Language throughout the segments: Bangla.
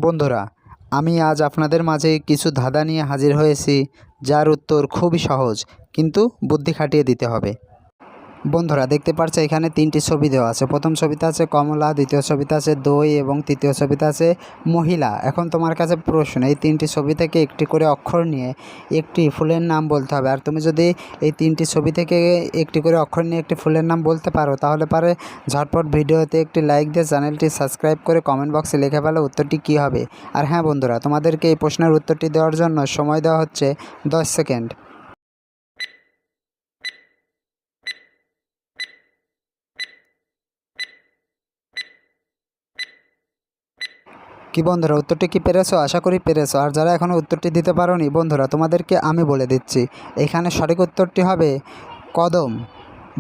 বন্ধুরা, আমি আজ আপনাদের মাঝে কিছু ধাঁধা নিয়ে হাজির হয়েছি, যার উত্তর খুবই সহজ, কিন্তু বুদ্ধি খাটিয়ে দিতে হবে। বন্ধুরা, দেখতে পাচ্ছ এখানে তিনটি ছবি দেওয়া আছে। প্রথম ছবিতে আছে কমলা, দ্বিতীয় ছবিতে আছে দই এবং তৃতীয় ছবিতে আছে মহিলা। এখন তোমার কাছে প্রশ্ন, এই তিনটি ছবি থেকে একটি করে অক্ষর নিয়ে একটি ফুলের নাম বলতে হবে। আর তুমি যদি এই তিনটি ছবি থেকে একটি করে অক্ষর নিয়ে একটি ফুলের নাম বলতে পারো, তাহলে পারে ঝটপট ভিডিওতে একটি লাইক দিয়ে চ্যানেলটি সাবস্ক্রাইব করে কমেন্ট বক্সে লিখে ফেলো উত্তরটি কী হবে। আর হ্যাঁ বন্ধুরা, তোমাদেরকে এই প্রশ্নের উত্তরটি দেওয়ার জন্য সময় দেওয়া হচ্ছে 10 সেকেন্ড। কি বন্ধুরা, উত্তরটি কি পেরেছো? আশা করি পেরেছো। আর যারা এখনও উত্তরটি দিতে পারোনি বন্ধুরা, তোমাদেরকে আমি বলে দিচ্ছি, এখানে সঠিক উত্তরটি হবে কদম।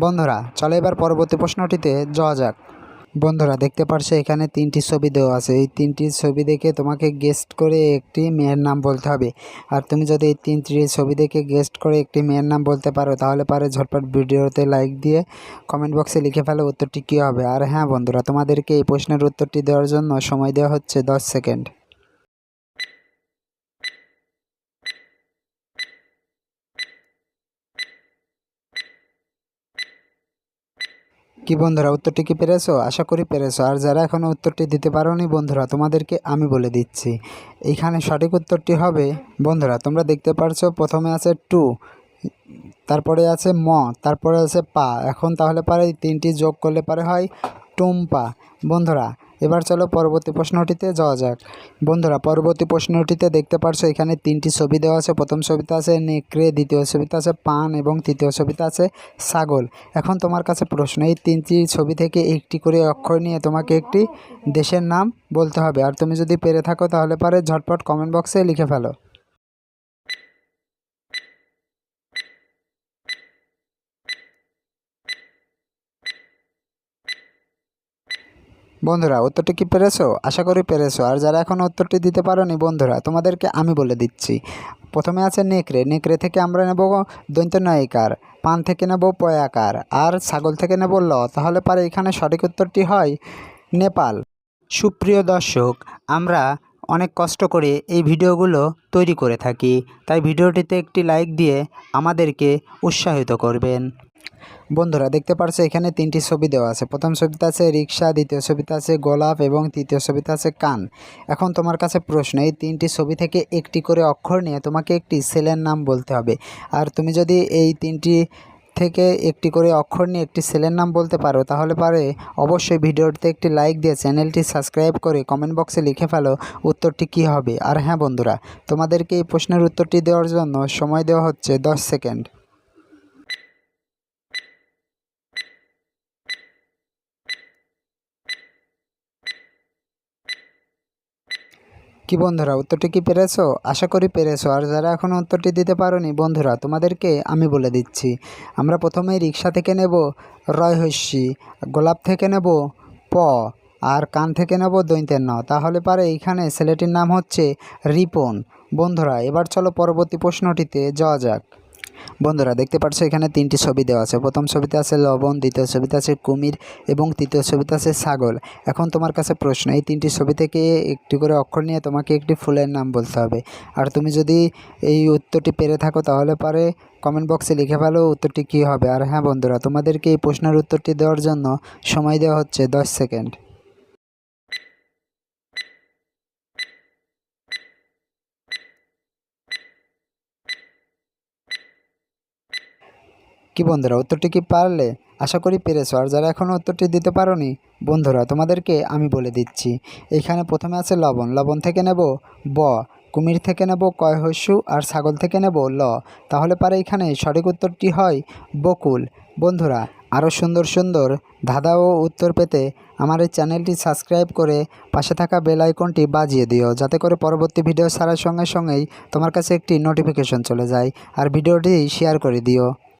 বন্ধুরা, চলো এবার পরবর্তী প্রশ্নটিতে যাওয়া যাক। বন্ধুরা, দেখতে পারছো এখানে তিনটি ছবি দেওয়া আছে। এই তিনটি ছবি দেখে তোমাকে গেস্ট করে একটি মেয়ের নাম বলতে হবে। আর তুমি যদি এই তিনটি ছবি দেখে গেস্ট করে একটি মেয়ের নাম বলতে পারো, তাহলে পারে ঝটপট ভিডিওতে লাইক দিয়ে কমেন্ট বক্সে লিখে ফেলো উত্তরটি কী হবে। আর হ্যাঁ বন্ধুরা, তোমাদেরকে এই প্রশ্নের উত্তরটি দেওয়ার জন্য সময় দেওয়া হচ্ছে 10 সেকেন্ড। কি বন্ধুরা, উত্তরটি কি পেরেছো? আশা করি পেরেছো। আর যারা এখনও উত্তরটি দিতে পারোনি বন্ধুরা, তোমাদেরকে আমি বলে দিচ্ছি, এইখানে সঠিক উত্তরটি হবে, বন্ধুরা তোমরা দেখতে পারছো প্রথমে আছে টু, তারপরে আছে ম, তারপরে আছে পা। এখন তাহলে পারে তিনটি যোগ করলে পারে হয় টুম্পা। বন্ধুরা, এবার চলো পরবর্তী প্রশ্নটিতে যাওয়া যাক। বন্ধুরা, পরবর্তী প্রশ্নটিতে দেখতে পারছো এখানে তিনটি ছবি দেওয়া আছে। প্রথম ছবিতে আছে নেকড়ে, দ্বিতীয় ছবিতে আছে পান এবং তৃতীয় ছবিতে আছে ছাগল। এখন তোমার কাছে প্রশ্ন, এই তিনটি ছবি থেকে একটি করে অক্ষর নিয়ে তোমাকে একটি দেশের নাম বলতে হবে। আর তুমি যদি পেরে থাকো, তাহলে পারে ঝটপট কমেন্ট বক্সে লিখে ফেলো। বন্ধুরা, উত্তরটি কি পেরেছো? আশা করি পেরেছো। আর যারা এখনও উত্তরটি দিতে পারোনি বন্ধুরা, তোমাদেরকে আমি বলে দিচ্ছি, প্রথমে আছে নেকড়ে, নেকড়ে থেকে আমরা নেব দন্ত্য নয়িকার, পান থেকে নেব পয়াকার, আর ছাগল থেকে নেব ল। তাহলে পারে এখানে সঠিক উত্তরটি হয় নেপাল। সুপ্রিয় দর্শক, আমরা অনেক কষ্ট করে এই ভিডিওগুলো তৈরি করে থাকি, তাই ভিডিওটিতে একটি লাইক দিয়ে আমাদেরকে উৎসাহিত করবেন। বন্ধুরা, দেখতে পারছো এখানে তিনটি ছবি দেওয়া আছে। প্রথম ছবিতে আছে রিক্সা, দ্বিতীয় ছবিতে আছে গোলাপ এবং তৃতীয় ছবিতে আছে কান। এখন তোমার কাছে প্রশ্ন, এই তিনটি ছবি থেকে একটি করে অক্ষর নিয়ে তোমাকে একটি ছেলের নাম বলতে হবে। আর তুমি যদি এই তিনটি থেকে একটি করে অক্ষর নিয়ে একটি ছেলের নাম বলতে পারো, তাহলে পারে অবশ্যই ভিডিওটিতে একটি লাইক দিয়ে চ্যানেলটি সাবস্ক্রাইব করে কমেন্ট বক্সে লিখে ফেলো উত্তরটি কী হবে। আর হ্যাঁ বন্ধুরা, তোমাদেরকে এই প্রশ্নের উত্তরটি দেওয়ার জন্য সময় দেওয়া হচ্ছে 10 সেকেন্ড। কি বন্ধুরা, উত্তরটি কি পেরেছো? আশা করি পেরেছো। আর যারা এখনও উত্তরটি দিতে পারোনি বন্ধুরা, তোমাদেরকে আমি বলে দিচ্ছি, আমরা প্রথমেই রিক্সা থেকে নেব রয় হস্যি, গোলাপ থেকে নেব প, আর কান থেকে নেব দৈন্তের ন। তাহলে পারে এইখানে ছেলেটির নাম হচ্ছে রিপন। বন্ধুরা, এবার চলো পরবর্তী প্রশ্নটিতে যাওয়া যাক। বন্ধুরা, দেখতে পাচ্ছ এখানে তিনটি ছবি দেওয়া আছে। প্রথম ছবিতে আছে লবণ, দ্বিতীয় ছবিতে আছে কুমির এবং তৃতীয় ছবিতে আছে ছাগল। এখন তোমার কাছে প্রশ্ন, এই তিনটি ছবি থেকে একটি করে অক্ষর নিয়ে তোমাকে একটি ফুলের নাম বলতে হবে। আর তুমি যদি এই উত্তরটি পেরে থাকো, তাহলে পারে কমেন্ট বক্সে লিখে ফেলো উত্তরটি কী হবে। আর হ্যাঁ বন্ধুরা, তোমাদেরকে এই প্রশ্নের উত্তরটি দেওয়ার জন্য সময় দেওয়া হচ্ছে 10 সেকেন্ড। কি বন্ধুরা, উত্তরটি কি পারলে? আশা করি পেরেছো। আর যারা এখনও উত্তরটি দিতে পারোনি বন্ধুরা, তোমাদেরকে আমি বলে দিচ্ছি, এইখানে প্রথমে আছে লবণ, লবণ থেকে নেব ব, কুমির থেকে নেব কয় হস্যু, আর ছাগল থেকে নেব ল। তাহলে পারে এখানে সঠিক উত্তরটি হয় বকুল। বন্ধুরা, আরও সুন্দর সুন্দর ধাঁধা ও উত্তর পেতে আমার এই চ্যানেলটি সাবস্ক্রাইব করে পাশে থাকা বেল আইকনটি বাজিয়ে দিও, যাতে করে পরবর্তী ভিডিও ছাড়ার সঙ্গে সঙ্গেই তোমার কাছে একটি নোটিফিকেশন চলে যায়। আর ভিডিওটি শেয়ার করে দিও।